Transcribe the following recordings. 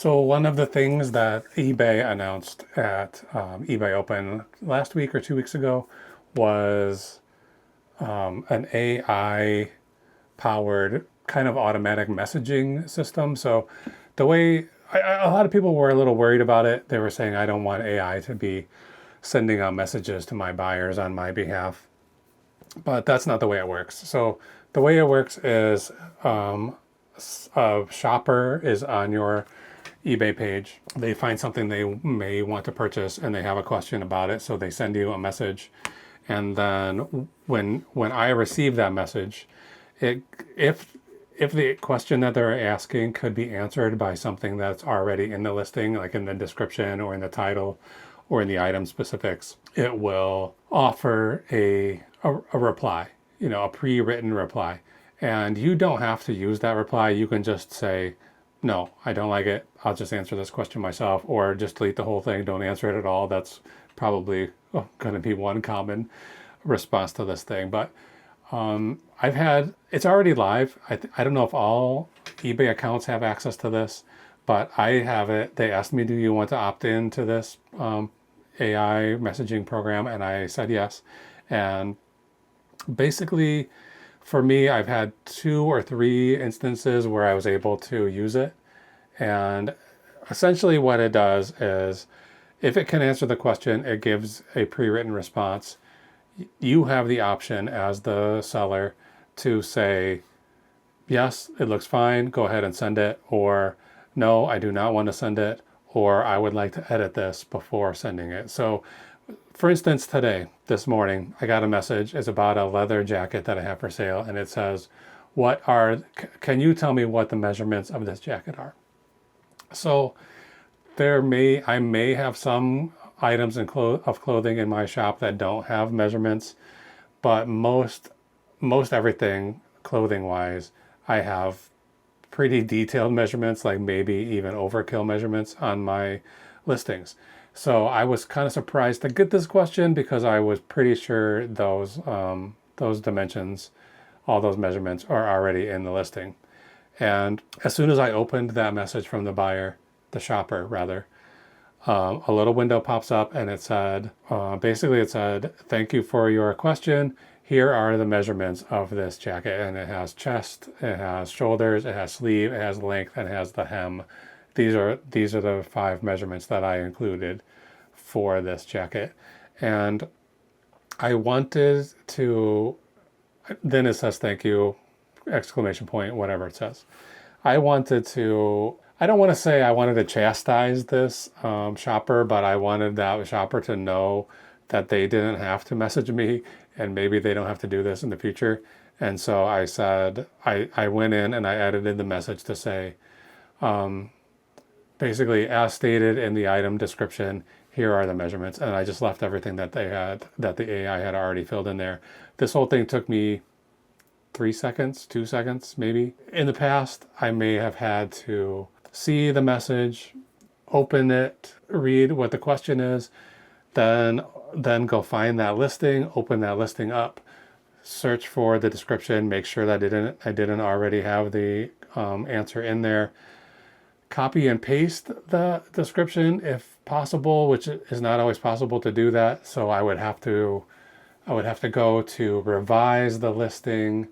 So one of the things that eBay announced at eBay Open last week or 2 weeks ago was an AI powered kind of automatic messaging system. So the way a lot of people were a little worried about it, they were saying, I don't want AI to be sending out messages to my buyers on my behalf. But that's not the way it works. So the way it works is a shopper is on your eBay page. They find something they may want to purchase and they have a question about it. So they send you a message. And then when I receive that message, it if the question that they're asking could be answered by something that's already in the listing, like in the description or in the title or in the item specifics, it will offer a reply, a pre-written reply. And you don't have to use that reply. You can just say, no, I don't like it. I'll just answer this question myself, or just delete the whole thing. Don't answer it at all. That's probably going to be one common response to this thing. But it's already live. I don't know if all eBay accounts have access to this, but I have it. They asked me, do you want to opt in to this AI messaging program? And I said yes. And basically, for me, I've had 2 or 3 instances where I was able to use it. And essentially what it does is, if it can answer the question, it gives a pre-written response. You have the option as the seller to say, yes, it looks fine, go ahead and send it, or no, I do not want to send it, or I would like to edit this before sending it. So for instance, this morning, I got a message. It's about a leather jacket that I have for sale, and it says, can you tell me what the measurements of this jacket are? So I may have some items of clothing in my shop that don't have measurements, but most everything clothing wise, I have pretty detailed measurements, like maybe even overkill measurements on my listings. So I was kind of surprised to get this question because I was pretty sure those dimensions, all those measurements are already in the listing. And as soon as I opened that message from the shopper rather, a little window pops up and it said, thank you for your question. Here are the measurements of this jacket. And it has chest, it has shoulders, it has sleeve, it has length, and it has the hem. These are the 5 measurements that I included for this jacket. And I wanted to, then it says thank you, exclamation point, whatever it says. I don't want to say I wanted to chastise this shopper, but I wanted that shopper to know that they didn't have to message me and maybe they don't have to do this in the future. And so I said, I went in and I edited the message to say, basically, as stated in the item description, here are the measurements. And I just left everything that the AI had already filled in there. This whole thing took me 3 seconds, 2 seconds, maybe. In the past, I may have had to see the message, open it, read what the question is, then go find that listing, open that listing up, search for the description, make sure that I didn't already have the answer in there, copy and paste the description if possible, which is not always possible to do that. So I would have to go to revise the listing,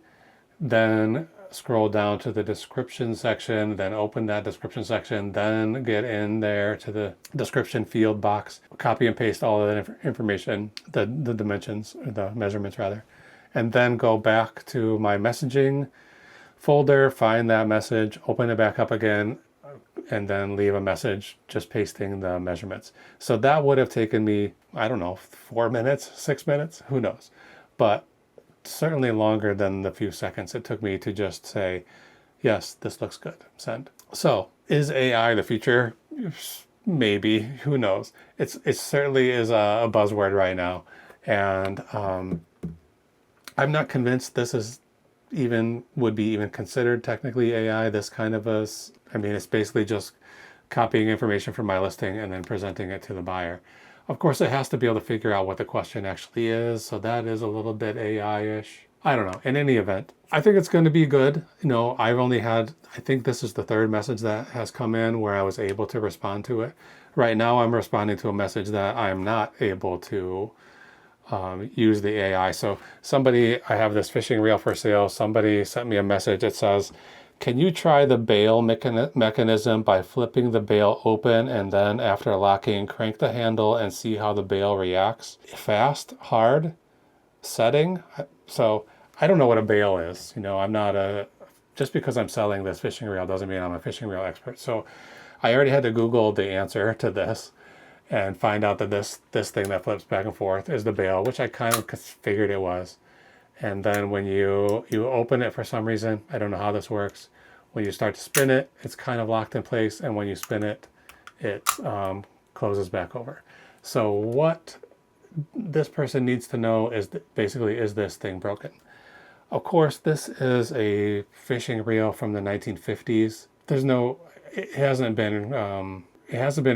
then scroll down to the description section, then open that description section, then get in there to the description field box, copy and paste all of that information, the dimensions, or the measurements rather, and then go back to my messaging folder, find that message, open it back up again, and then leave a message just pasting the measurements. So that would have taken me, I don't know, 4 minutes, 6 minutes, who knows, but certainly longer than the few seconds it took me to just say, yes, this looks good, send. So is AI the future? Maybe, who knows? It certainly is a buzzword right now. And I'm not convinced this would be even considered technically AI, this kind of it's basically just copying information from my listing and then presenting it to the buyer. Of course, it has to be able to figure out what the question actually is, so that is a little bit AI-ish. I don't know. In any event, I think it's going to be good. I've only had, I think this is the third message that has come in where I was able to respond to it. Right now, I'm responding to a message that I'm not able to use the AI. So I have this fishing reel for sale. Somebody sent me a message. It says, can you try the bail mechanism by flipping the bail open and then after locking, crank the handle and see how the bail reacts? Fast, hard, setting. So I don't know what a bail is. I'm not just because I'm selling this fishing reel doesn't mean I'm a fishing reel expert. So I already had to Google the answer to this and find out that this thing that flips back and forth is the bail, which I kind of figured it was. And then when you open it for some reason, I don't know how this works, when you start to spin it, it's kind of locked in place, and when you spin it, it closes back over. So what this person needs to know is basically, is this thing broken? Of course, this is a fishing reel from the 1950s. It hasn't been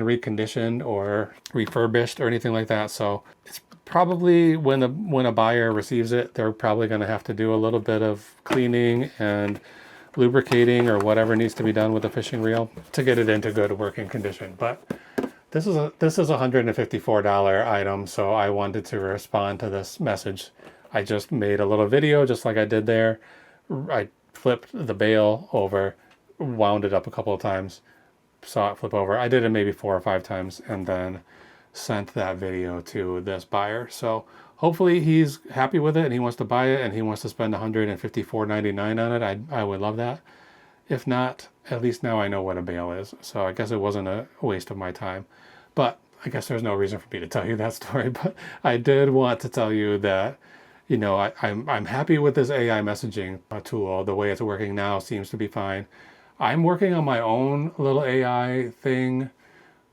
reconditioned or refurbished or anything like that. So it's probably when a buyer receives it, they're probably going to have to do a little bit of cleaning and lubricating or whatever needs to be done with the fishing reel to get it into good working condition. But this is a $154 item, so I wanted to respond to this message. I just made a little video just like I did there. I flipped the bail over, wound it up a couple of times, saw it flip over. I did it maybe 4 or 5 times and then sent that video to this buyer. So hopefully he's happy with it and he wants to buy it and he wants to spend $154.99 on it. I would love that. If not, at least now I know what a bail is. So I guess it wasn't a waste of my time. But I guess there's no reason for me to tell you that story. But I did want to tell you that, I'm happy with this AI messaging tool. The way it's working now seems to be fine. I'm working on my own little AI thing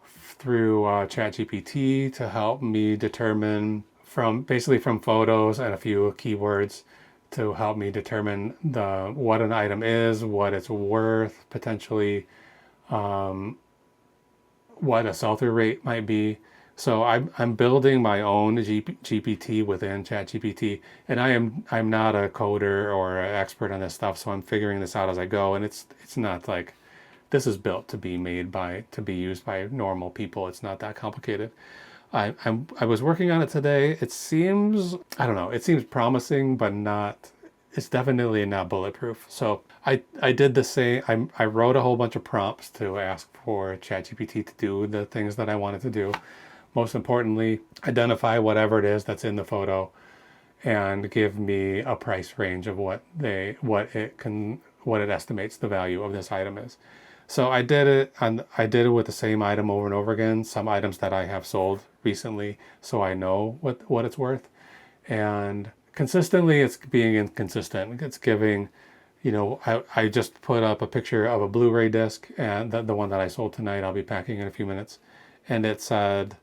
through ChatGPT to help me determine from photos and a few keywords to help me determine what an item is, what it's worth, potentially what a sell-through rate might be. So I'm building my own GPT within ChatGPT, and I'm not a coder or an expert on this stuff, so I'm figuring this out as I go. And it's not like this is built to be used by normal people. It's not that complicated. I was working on it today. It seems, I don't know, it seems promising, but not. It's definitely not bulletproof. So I did the same. I wrote a whole bunch of prompts to ask for ChatGPT to do the things that I wanted to do. Most importantly, identify whatever it is that's in the photo and give me a price range of what it estimates the value of this item is. So I did it with the same item over and over again, some items that I have sold recently, so I know what it's worth. And consistently it's being inconsistent. It's giving, I just put up a picture of a Blu-ray disc, and the one that I sold tonight, I'll be packing in a few minutes, and it said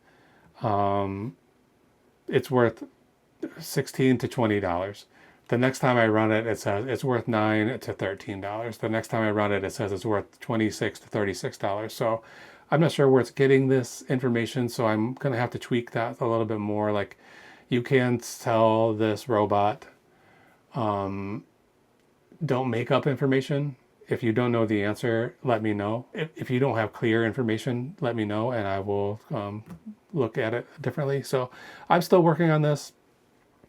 it's worth $16 to $20. The next time I run it, it says it's worth $9 to $13. The next time I run it, it says it's worth $26 to $36. So I'm not sure where it's getting this information, so I'm going to have to tweak that a little bit more. Like, you can tell this robot, don't make up information. If you don't know the answer, let me know. If you don't have clear information, let me know, and I will look at it differently. So I'm still working on this.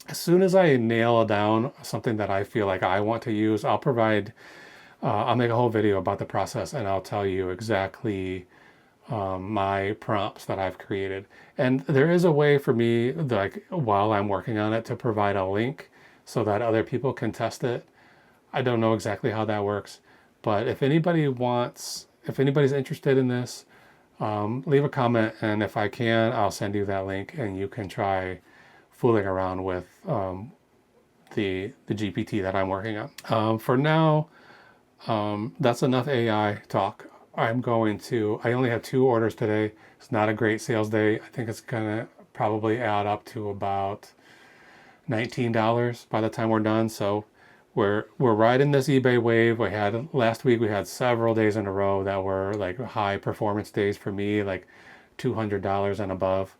As soon as I nail down something that I feel like I want to use, I'll make a whole video about the process, and I'll tell you exactly my prompts that I've created. And there is a way for me, like, while I'm working on it, to provide a link so that other people can test it. I don't know exactly how that works, but if anybody's interested in this, leave a comment, and if I can, I'll send you that link and you can try fooling around with the GPT that I'm working on. For now, that's enough AI talk. I only have 2 orders today. It's not a great sales day. I think it's gonna probably add up to about $19 by the time we're done. So we're riding this eBay wave. Last week we had several days in a row that were like high performance days for me, like $200 and above.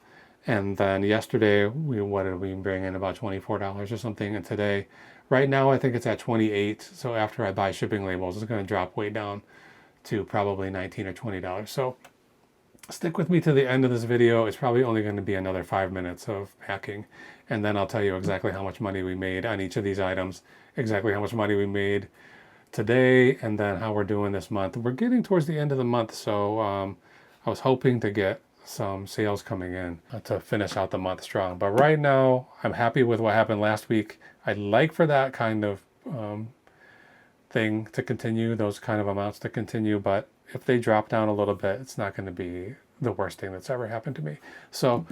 And then yesterday, what did we bring in? About $24 or something. And today, Right now, I think it's at 28. So after I buy shipping labels, it's going to drop way down to probably $19 or $20. So stick with me to the end of this video. It's probably only going to be another 5 minutes of packing. And then I'll tell you exactly how much money we made on each of these items, exactly how much money we made today, and then how we're doing this month. We're getting towards the end of the month, so I was hoping to get some sales coming in to finish out the month strong. But right now, I'm happy with what happened last week. I'd like for that kind of thing to continue, those kind of amounts to continue, but if they drop down a little bit, it's not going to be the worst thing that's ever happened to me. So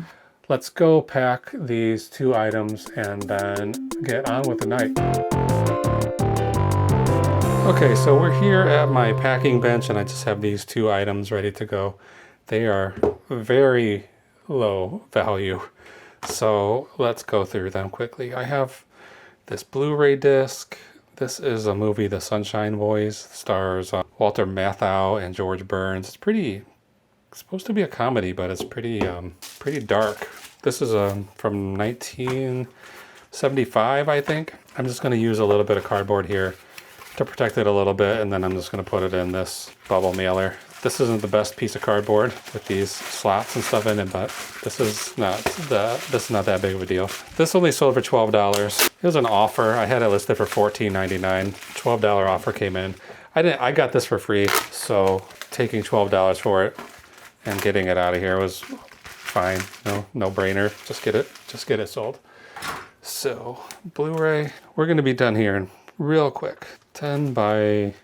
let's go pack these 2 items and then get on with the night. Okay, so we're here at my packing bench and I just have these 2 items ready to go. They are very low value, so let's go through them quickly. I have this Blu-ray disc. This is a movie, The Sunshine Boys, stars Walter Matthau and George Burns. It's supposed to be a comedy, but it's pretty dark. This is from 1975, I think. I'm just going to use a little bit of cardboard here to protect it a little bit, and then I'm just going to put it in this bubble mailer. This isn't the best piece of cardboard with these slots and stuff in it, but this is not that big of a deal. This only sold for $12. It was an offer. I had it listed for $14.99. $12 offer came in. I got this for free, so taking $12 for it and getting it out of here was fine. No brainer. Just get it sold. So Blu-ray, we're going to be done here real quick. 10 by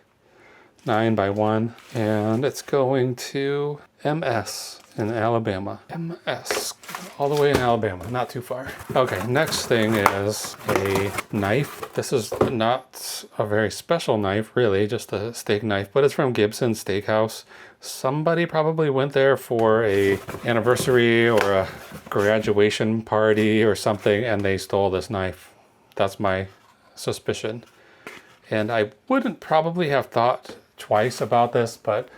9 by 1, and it's going to MS in Alabama. MS, all the way in Alabama, not too far. Okay, next thing is a knife. This is not a very special knife, really, just a steak knife, but it's from Gibson Steakhouse. Somebody probably went there for a anniversary or a graduation party or something, and they stole this knife. That's my suspicion. And I wouldn't probably have thought twice about this, but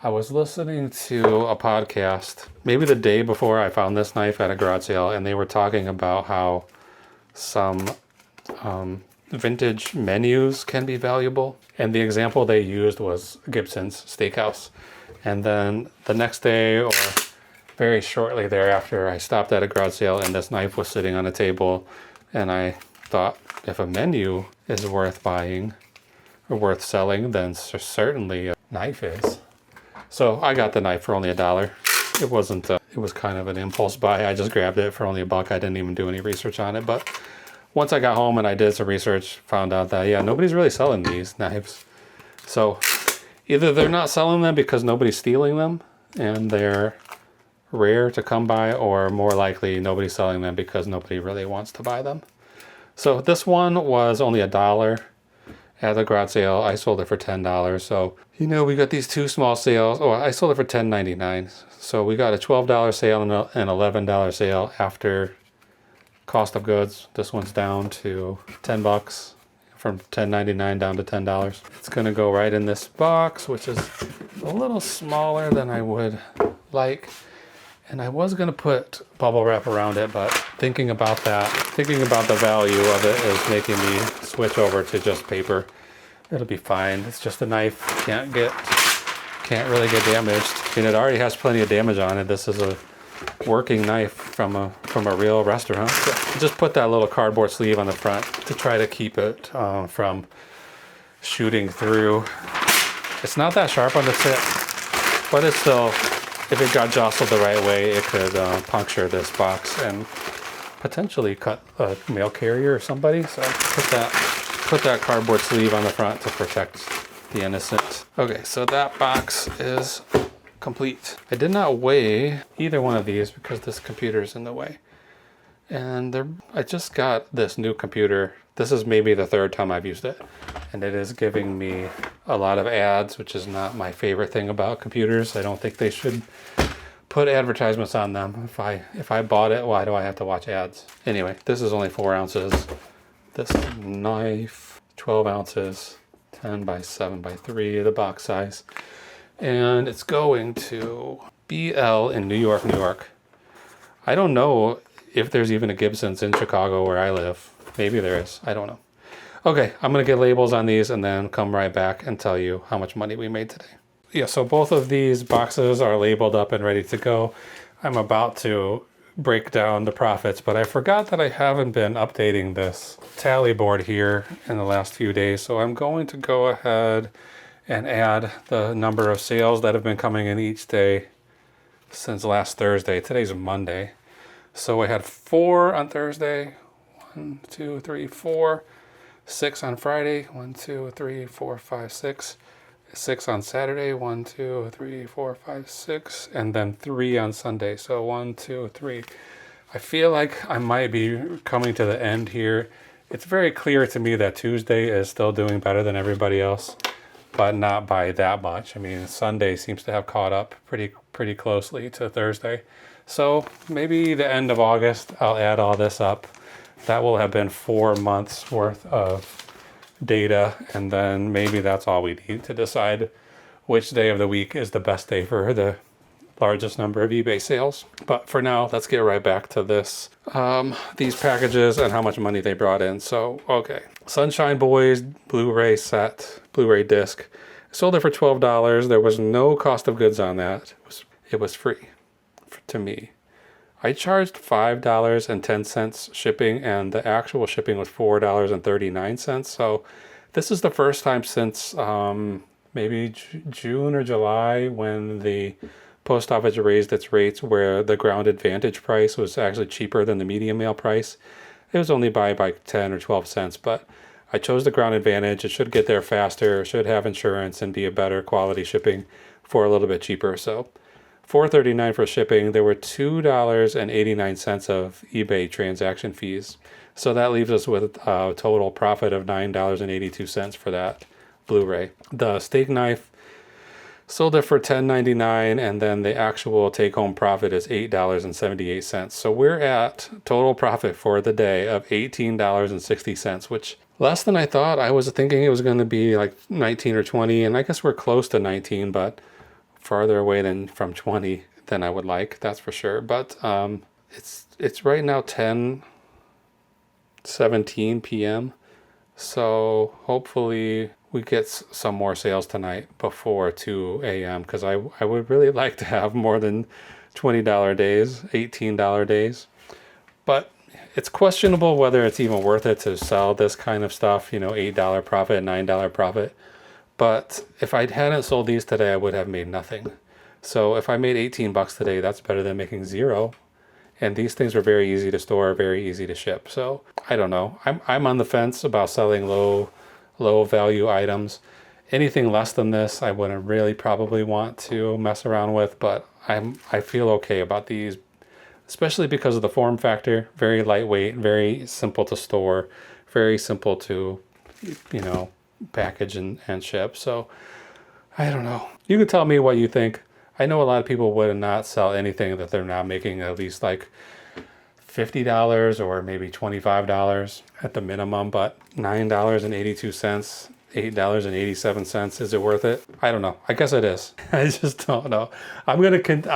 I was listening to a podcast maybe the day before I found this knife at a garage sale, and they were talking about how some vintage menus can be valuable. And the example they used was Gibson's Steakhouse. And then the next day or very shortly thereafter, I stopped at a garage sale and this knife was sitting on a table, and I thought, if a menu is worth buying or worth selling, then certainly a knife is. So I got the knife for only $1. It wasn't, it was kind of an impulse buy. I just grabbed it for only $1. I didn't even do any research on it. But once I got home and I did some research, found out that, yeah, nobody's really selling these knives. So either they're not selling them because nobody's stealing them and they're rare to come by, or more likely nobody's selling them because nobody really wants to buy them. So this one was only $1 at the garage sale. I sold it for $10. So, we got these 2 small sales. Oh, I sold it for $10.99. So we got a $12 sale and an $11 sale after cost of goods. This one's down to $10, from $10.99 down to $10. It's going to go right in this box, which is a little smaller than I would like. And I was going to put bubble wrap around it, but thinking about the value of it is making me switch over to just paper. It'll be fine. It's just a knife. Can't really get damaged. It already has plenty of damage on it. This is a working knife from a real restaurant. So just put that little cardboard sleeve on the front to try to keep it from shooting through. It's not that sharp on the tip, but it's still, if it got jostled the right way, it could puncture this box and potentially cut a mail carrier or somebody. So put that cardboard sleeve on the front to protect the innocent. Okay, so that box is complete. I did not weigh either one of these because this computer is in the way. And I just got this new computer. This is maybe the 3rd time I've used it. And it is giving me a lot of ads, which is not my favorite thing about computers. I don't think they should put advertisements on them. If I bought it, why do I have to watch ads? Anyway, this is only 4 ounces. This knife, 12 ounces, 10 by 7 by 3, the box size. And it's going to BL in New York, New York. I don't know if there's even a Gibson's in Chicago where I live. Maybe there is. I don't know. Okay, I'm gonna get labels on these and then come right back and tell you how much money we made today. Yeah, so both of these boxes are labeled up and ready to go. I'm about to break down the profits, but I forgot that I haven't been updating this tally board here in the last few days. So I'm going to go ahead and add the number of sales that have been coming in each day since last Thursday. Today's Monday. So I had 4 on Thursday, 1, 2, 3, 4, 6 on Friday, 1, 2, 3, 4, 5, 6. 6 on Saturday, 1, 2, 3, 4, 5, 6, and then 3 on Sunday. So 1, 2, 3. I feel like I might be coming to the end here. It's very clear to me that Tuesday is still doing better than everybody else, but not by that much. I mean, Sunday seems to have caught up pretty closely to Thursday. So maybe the end of August, I'll add all this up. That will have been 4 months worth of data, and then maybe that's all we need to decide which day of the week is the best day for the largest number of eBay sales. But for now, let's get right back to this, these packages and how much money they brought in. So, okay, Sunshine Boys Blu-ray set, Blu-ray disc. I sold it for $12. There was no cost of goods on that. It was free to me. I charged $5.10 shipping, and the actual shipping was $4.39. So this is the first time since maybe June or July when the post office raised its rates, where the Ground Advantage price was actually cheaper than the medium mail price. It was only by 10 or 12 cents, but I chose the Ground Advantage. It should get there faster, should have insurance, and be a better quality shipping for a little bit cheaper. So $4.39 for shipping. There were $2.89 of eBay transaction fees. So that leaves us with a total profit of $9.82 for that Blu-ray. The steak knife sold it for $10.99, and then the actual take-home profit is $8.78. So we're at total profit for the day of $18.60, which less than I thought. I was thinking it was going to be like 19 or 20, and I guess we're close to 19, but farther away than from 20 than I would like, that's for sure. But it's right now 10:17 p.m. So hopefully we get some more sales tonight before 2 a.m. because I would really like to have more than $20 days, $18 days. But it's questionable whether it's even worth it to sell this kind of stuff, you know, $8 profit, $9 profit. But if I hadn't sold these today, I would have made nothing. So if I made 18 bucks today, that's better than making 0. And these things were very easy to store, very easy to ship. So I don't know. I'm on the fence about selling low value items. Anything less than this, I wouldn't really probably want to mess around with. But I feel okay about these, especially because of the form factor. Very lightweight, very simple to store, very simple to, you know, package and ship. So I don't know. You can tell me what you think. I know a lot of people would not sell anything that they're not making at least like $50 or maybe $25 at the minimum, but $9.82, $8.87, is it worth it? I don't know. I guess it is. I just don't know. I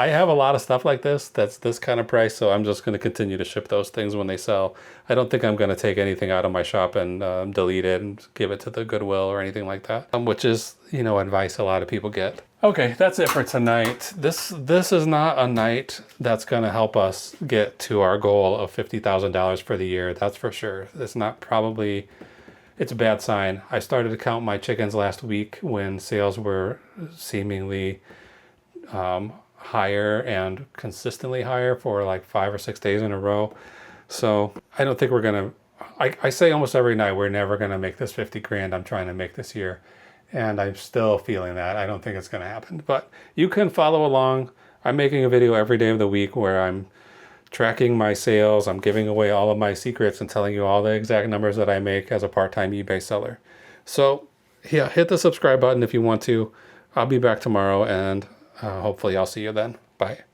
have a lot of stuff like this that's this kind of price, so I'm just going to continue to ship those things when they sell. I don't think I'm going to take anything out of my shop and delete it and give it to the Goodwill or anything like that, which is, you know, advice a lot of people get. Okay, that's it for tonight. This is not a night that's going to help us get to our goal of $50,000 for the year. That's for sure. It's a bad sign. I started to count my chickens last week when sales were seemingly higher and consistently higher for like 5 or 6 days in a row. So I don't think we're going to, I say almost every night, we're never going to make this 50 grand I'm trying to make this year. And I'm still feeling that. I don't think it's going to happen. But you can follow along. I'm making a video every day of the week where I'm tracking my sales. I'm giving away all of my secrets and telling you all the exact numbers that I make as a part-time eBay seller. So yeah, hit the subscribe button if you want to. I'll be back tomorrow, and hopefully I'll see you then. Bye.